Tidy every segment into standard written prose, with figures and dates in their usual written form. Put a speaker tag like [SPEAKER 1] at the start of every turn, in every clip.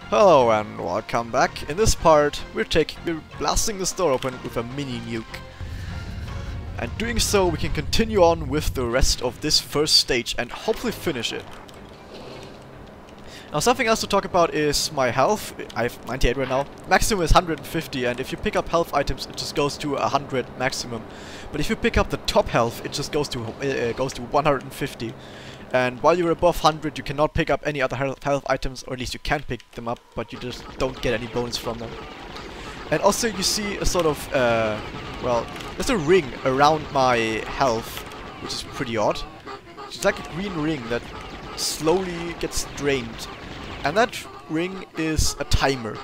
[SPEAKER 1] Hello and welcome back. In this part, we're blasting this door open with a mini nuke. And doing so, we can continue on with the rest of this first stage and hopefully finish it. Now, something else to talk about is my health. I have 98 right now. Maximum is 150, and if you pick up health items, it just goes to 100 maximum. But if you pick up the top health, it just goes to 150. And while you're above 100, you cannot pick up any other health items, or at least you can pick them up, but you just don't get any bonus from them. And also you see a sort of, well, there's a ring around my health, which is pretty odd. It's like a green ring that slowly gets drained. And that ring is a timer.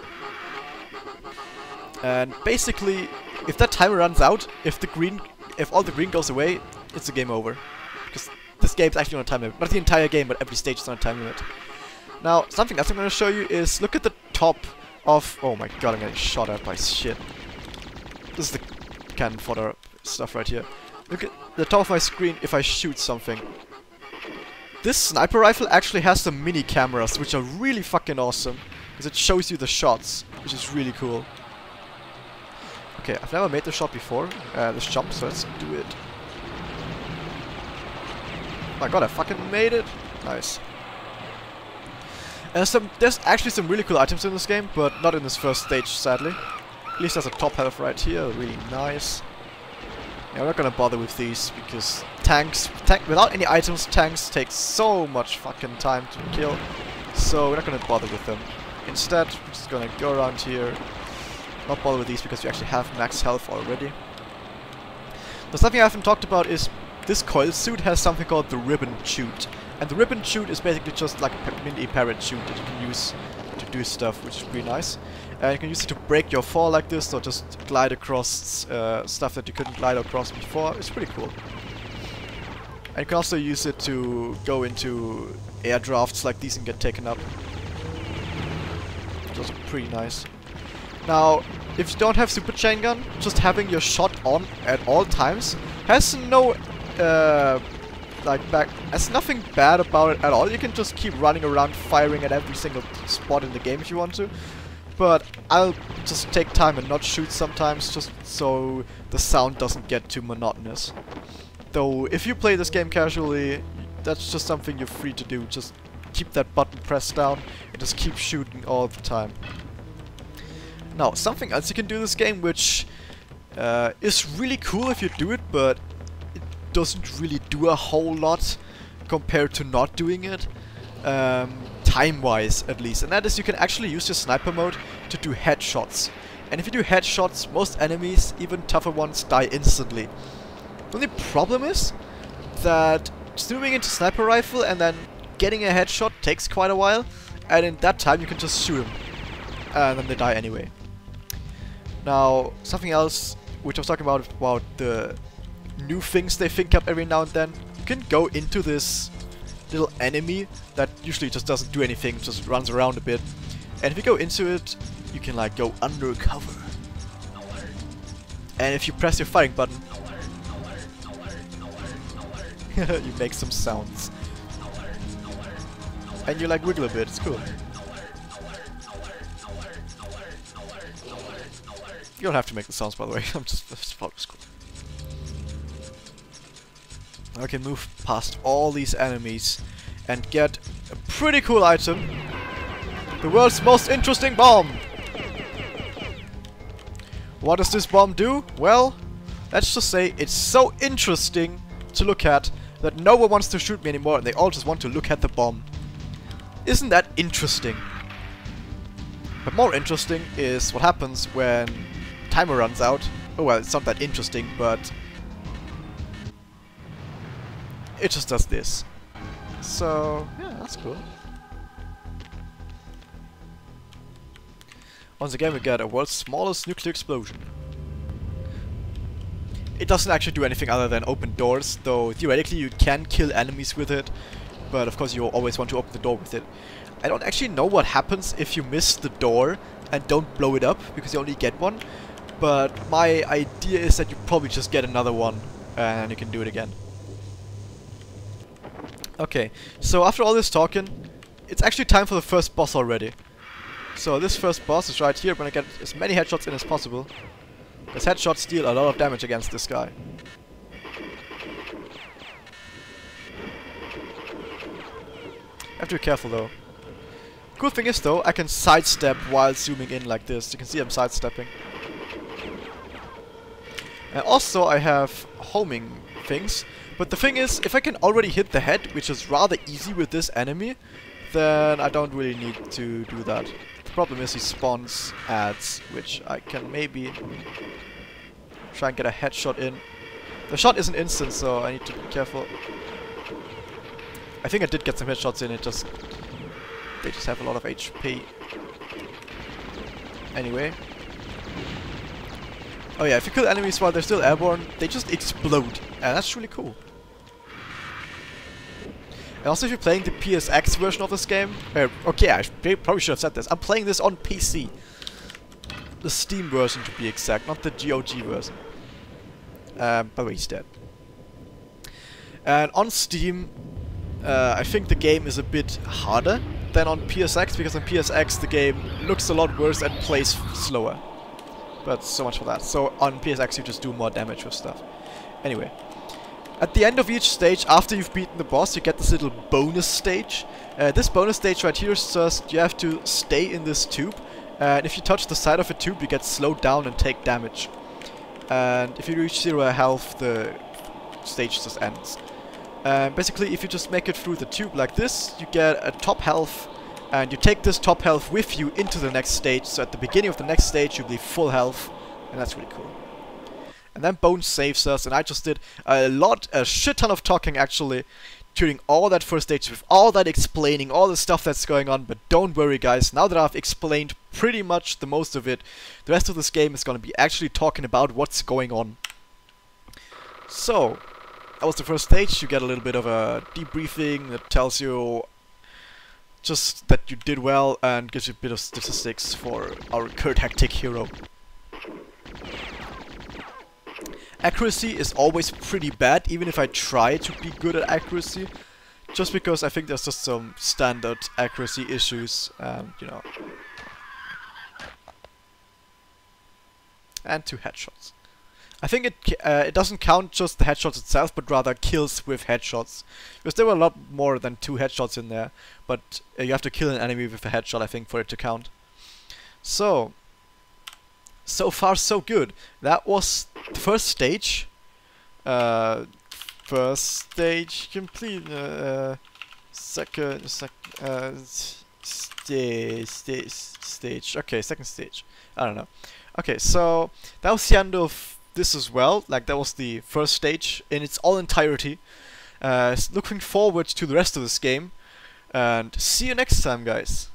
[SPEAKER 1] And basically, if that timer runs out, if all the green goes away, it's a game over. Because this game's actually on a time limit. Not the entire game, but every stage is on a time limit. Now, something else I'm going to show you is, look at the top of... Oh my god, I'm getting shot at by shit. This is the cannon fodder stuff right here. Look at the top of my screen if I shoot something. This sniper rifle actually has some mini cameras, which are really fucking awesome. Because it shows you the shots, which is really cool. Okay, I've never made this shot before, this jump, so let's do it. Oh my god, I fucking made it! Nice. There's actually some really cool items in this game, but not in this first stage, sadly. At least there's a top health right here, really nice. Yeah, we're not gonna bother with these, because without any items, tanks take so much fucking time to kill. So we're not gonna bother with them. Instead, we're just gonna go around here, not bother with these because we actually have max health already. But something I haven't talked about is this coil suit has something called the ribbon chute. And the ribbon chute is basically just like a mini parachute that you can use to do stuff, which is pretty nice. And you can use it to break your fall like this, or just glide across stuff that you couldn't glide across before. It's pretty cool. And you can also use it to go into air drafts like these and get taken up. Which is also pretty nice. Now, if you don't have super chain gun, just having your shot on at all times has no there's nothing bad about it at all. You can just keep running around firing at every single spot in the game if you want to. But I'll just take time and not shoot sometimes, just so the sound doesn't get too monotonous. Though, if you play this game casually, that's just something you're free to do. Just keep that button pressed down and just keep shooting all the time. Now, something else you can do in this game, which is really cool if you do it, but it doesn't really do a whole lot compared to not doing it. Time-wise, at least. And that is, you can actually use your sniper mode to do headshots. And if you do headshots, most enemies, even tougher ones, die instantly. The only problem is that zooming into sniper rifle and then getting a headshot takes quite a while. And in that time, you can just shoot them. And then they die anyway. Now, something else which I was talking about the new things they think up every now and then. You can go into this little enemy that usually just doesn't do anything, just runs around a bit. And if you go into it, you can like go undercover. And if you press your firing button, you make some sounds. And you like wiggle a bit, it's cool. You don't have to make the sounds, by the way. I just thought it was cool. I can move past all these enemies and get a pretty cool item. The world's most interesting bomb! What does this bomb do? Well, let's just say it's so interesting to look at that no one wants to shoot me anymore and they all just want to look at the bomb. Isn't that interesting? But more interesting is what happens when timer runs out. Oh well, it's not that interesting, but it just does this. So, yeah, that's cool. Once again, we get a world's smallest nuclear explosion. It doesn't actually do anything other than open doors, though theoretically you can kill enemies with it, but of course you always want to open the door with it. I don't actually know what happens if you miss the door and don't blow it up, because you only get one, but my idea is that you probably just get another one and you can do it again. Okay, so after all this talking, it's actually time for the first boss already. So this first boss is right here. I'm gonna get as many headshots in as possible. Because headshots deal a lot of damage against this guy. Have to be careful though. Cool thing is though, I can sidestep while zooming in like this. You can see I'm sidestepping. And also I have homing things. But the thing is, if I can already hit the head, which is rather easy with this enemy, then I don't really need to do that. The problem is he spawns ads, which I can maybe try and get a headshot in. The shot isn't instant, so I need to be careful. I think I did get some headshots in, they just have a lot of HP. Anyway. Oh yeah, if you kill enemies while they're still airborne, they just explode. And that's really cool. And also if you're playing the PSX version of this game... okay, I probably should have said this. I'm playing this on PC. The Steam version to be exact, not the GOG version. By the way, he's dead. And on Steam, I think the game is a bit harder than on PSX, because on PSX the game looks a lot worse and plays slower. But so much for that. So on PSX you just do more damage with stuff. Anyway. At the end of each stage, after you've beaten the boss, you get this little bonus stage. This bonus stage right here is just, you have to stay in this tube. And if you touch the side of a tube, you get slowed down and take damage. And if you reach 0 health, the stage just ends. Basically, if you just make it through the tube like this, you get a top health, and you take this top health with you into the next stage. So at the beginning of the next stage, you'll be full health, and that's really cool. And then Bones saves us, and I just did a shit ton of talking actually, during all that first stage, with all that explaining, all the stuff that's going on. But don't worry guys, now that I've explained pretty much the most of it, the rest of this game is gonna be actually talking about what's going on. So, that was the first stage. You get a little bit of a debriefing that tells you just that you did well and gives you a bit of statistics for our current hectic hero. Accuracy is always pretty bad, even if I try to be good at accuracy. Just because I think there's just some standard accuracy issues, and you know. And 2 headshots. I think it doesn't count just the headshots itself, but rather kills with headshots. Because there were a lot more than 2 headshots in there, but you have to kill an enemy with a headshot, I think, for it to count. So far so good. That was the first stage. First stage complete. Second stage. Okay, second stage. I don't know. Okay, so that was the end of this as well. Like, that was the first stage in its all entirety. Looking forward to the rest of this game, and see you next time, guys.